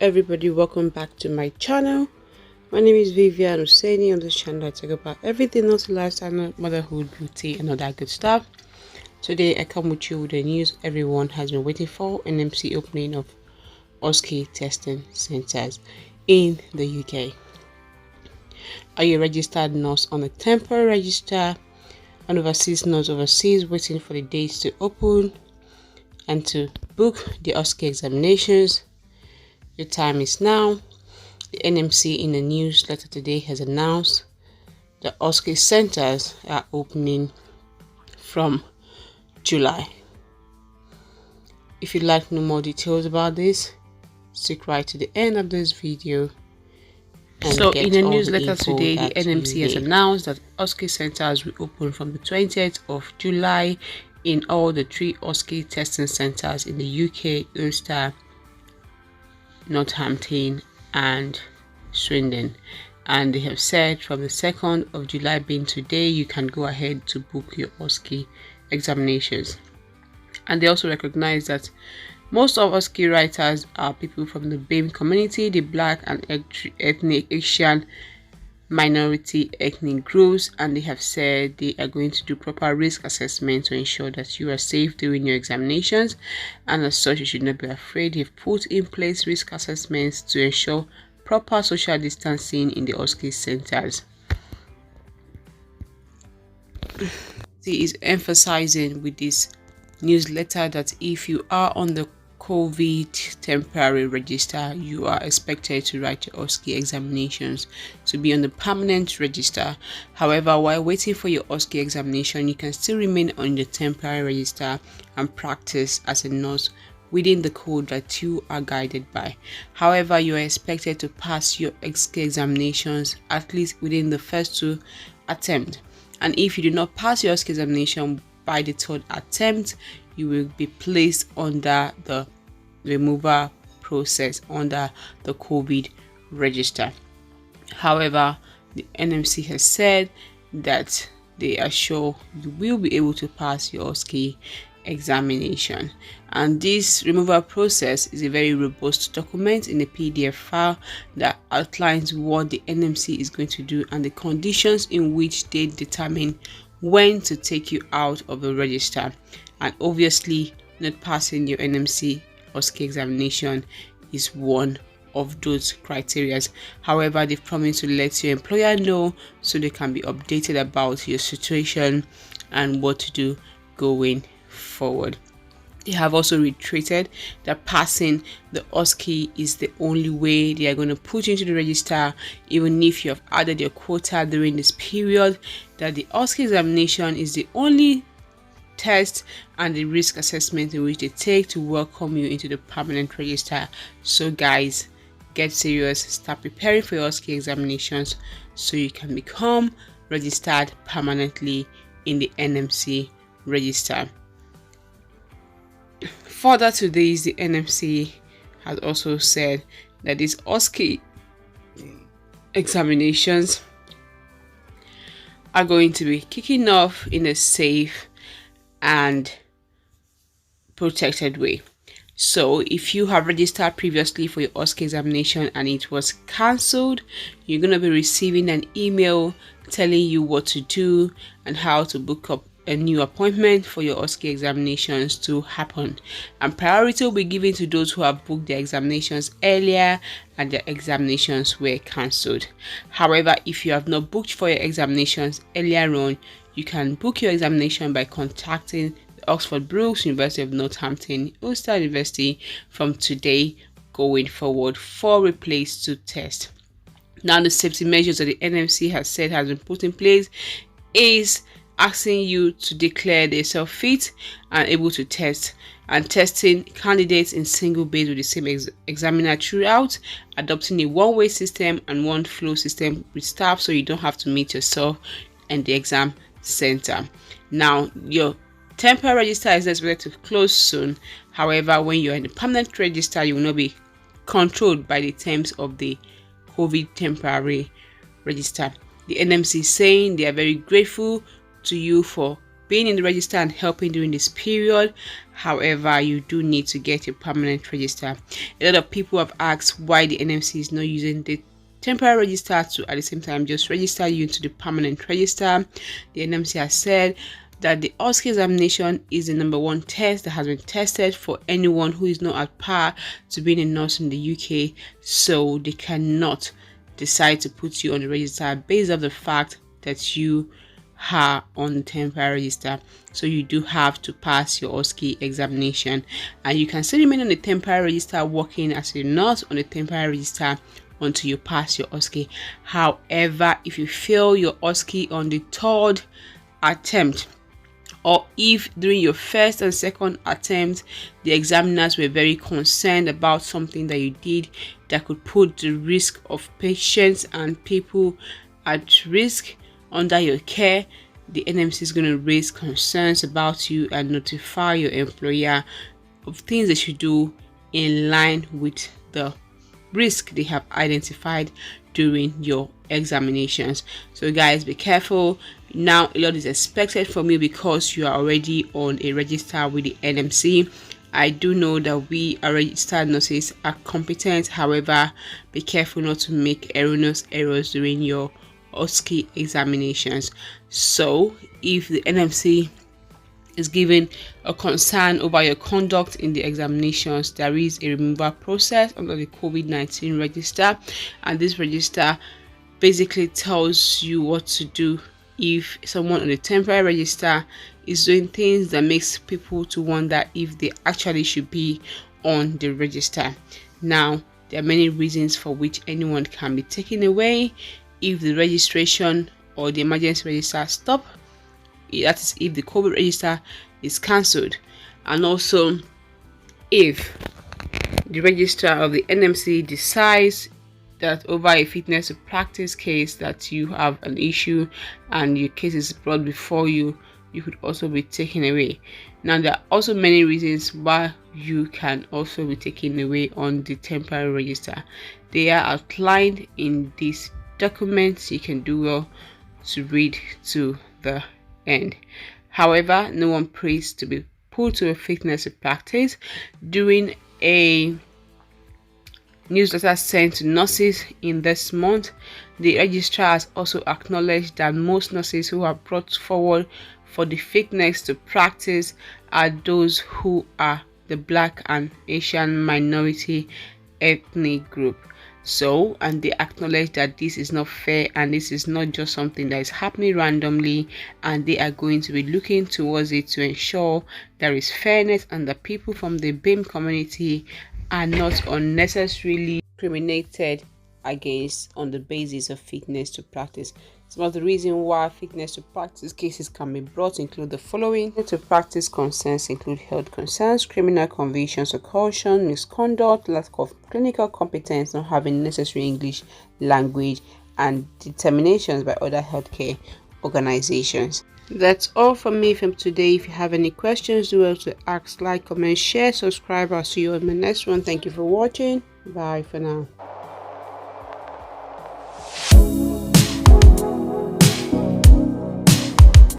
everybody, welcome back to my channel. My name is Vivianoseni. On this channel I talk about everything else, lifestyle, motherhood, beauty and all that good stuff. Today I come with you with the news everyone has been waiting for: NMC opening of OSCE testing centers in the UK. Are you a registered nurse on a temporary register? An overseas nurse overseas waiting for the dates to open and to book the OSCE examinations? Your time is now. The NMC in a newsletter today has announced the OSCE centers are opening from July. If you'd like to know more details about this, stick right to the end of this video. So in a newsletter today, the NMC has announced that OSCE centers will open from the 20th of July in all the 3 OSCE testing centers in the UK: Ulster, Northampton and Swindon. And they have said from the 2nd of July, being today, you can go ahead to book your OSCE examinations. And they also recognize that most of OSCE writers are people from the BAME community, the Black and ethnic Asian minority ethnic groups, and they have said they are going to do proper risk assessment to ensure that you are safe during your examinations, and as such you should not be afraid. They've put in place risk assessments to ensure proper social distancing in the OSCE centers. He is emphasizing with this newsletter that if you are on the COVID temporary register, you are expected to write your OSCE examinations to be on the permanent register. However, while waiting for your OSCE examination, you can still remain on the temporary register and practice as a nurse within the code that you are guided by. However, you are expected to pass your OSCE examinations at least within the first 2 attempts. And if you do not pass your OSCE examination by the 3rd attempt, you will be placed under the removal process under the COVID register. However, the NMC has said that they are sure you will be able to pass your OSCE examination. And this removal process is a very robust document in a PDF file that outlines what the NMC is going to do and the conditions in which they determine when to take you out of the register. And obviously, not passing your NMC OSCE examination is one of those criteria. However, they've promised to let your employer know so they can be updated about your situation and what to do going forward. They have also reiterated that passing the OSCE is the only way they are going to put you into the register, even if you have added your quota during this period, that the OSCE examination is the only test and the risk assessment in which they take to welcome you into the permanent register. So guys, get serious, start preparing for your OSCE examinations so you can become registered permanently in the NMC register. Further to this, the NMC has also said that these OSCE examinations are going to be kicking off in a safe and protected way. So if you have registered previously for your OSCE examination and it was cancelled, you're going to be receiving an email telling you what to do and how to book up a new appointment for your OSCE examinations to happen, and priority will be given to those who have booked their examinations earlier and their examinations were cancelled. However, if you have not booked for your examinations earlier on, you can book your examination by contacting the Oxford Brookes, University of Northampton, Ulster University from today going forward for a place to test. Now, the safety measures that the NMC has said has been put in place is asking you to declare yourself fit and able to test, and testing candidates in single base with the same examiner throughout, adopting a one-way system and one flow system with staff so you don't have to meet yourself in the exam center. Now, your temporary register is expected to close soon. However, when you're in the permanent register, you will not be controlled by the terms of the COVID temporary register. The NMC is saying they are very grateful to you for being in the register and helping during this period. However, you do need to get a permanent register. A lot of people have asked why the NMC is not using the temporary register to at the same time just register you into the permanent register. The NMC has said that the OSCE examination is the #1 test that has been tested for anyone who is not at par to being a nurse in the UK, so they cannot decide to put you on the register based on the fact that you are on the temporary register. So you do have to pass your OSCE examination, and you can still remain on the temporary register working as a nurse on the temporary register until you pass your OSCE. However, if you fail your OSCE on the 3rd attempt, or if during your first and second attempt the examiners were very concerned about something that you did that could put the risk of patients and people at risk under your care, the NMC is going to raise concerns about you and notify your employer of things they should do in line with the risk they have identified during your examinations. So guys, be careful. Now a lot is expected from you because you are already on a register with the NMC. I do know that we are registered nurses are competent. However, be careful not to make erroneous errors during your OSCE examinations. So if the NMC is given a concern over your conduct in the examinations, there is a removal process under the COVID-19 register, and this register basically tells you what to do if someone on the temporary register is doing things that makes people to wonder if they actually should be on the register. Now, there are many reasons for which anyone can be taken away if the registration or the emergency register stop. That is if the COVID register is cancelled, and also if the registrar of the NMC decides that over a fitness to practice case that you have an issue and your case is brought before you, you could also be taken away. Now, there are also many reasons why you can also be taken away on the temporary register. They are outlined in this document. You can do well to read to the end. However, no one prays to be put to a fitness to practice. During a newsletter sent to nurses in this month, the registrar has also acknowledged that most nurses who are brought forward for the fitness to practice are those who are the Black and Asian minority ethnic group. So, and they acknowledge that this is not fair and this is not just something that is happening randomly, and they are going to be looking towards it to ensure there is fairness and that people from the BIM community are not unnecessarily discriminated against on the basis of fitness to practice. Some of the reasons why fitness to practice cases can be brought include the following. To practice concerns include health concerns, criminal convictions or caution, misconduct, lack of clinical competence, not having necessary English language, and determinations by other healthcare organizations. That's all from me from today. If you have any questions, do well to ask, like, comment, share, subscribe. I'll see you on my next one. Thank you for watching. Bye for now.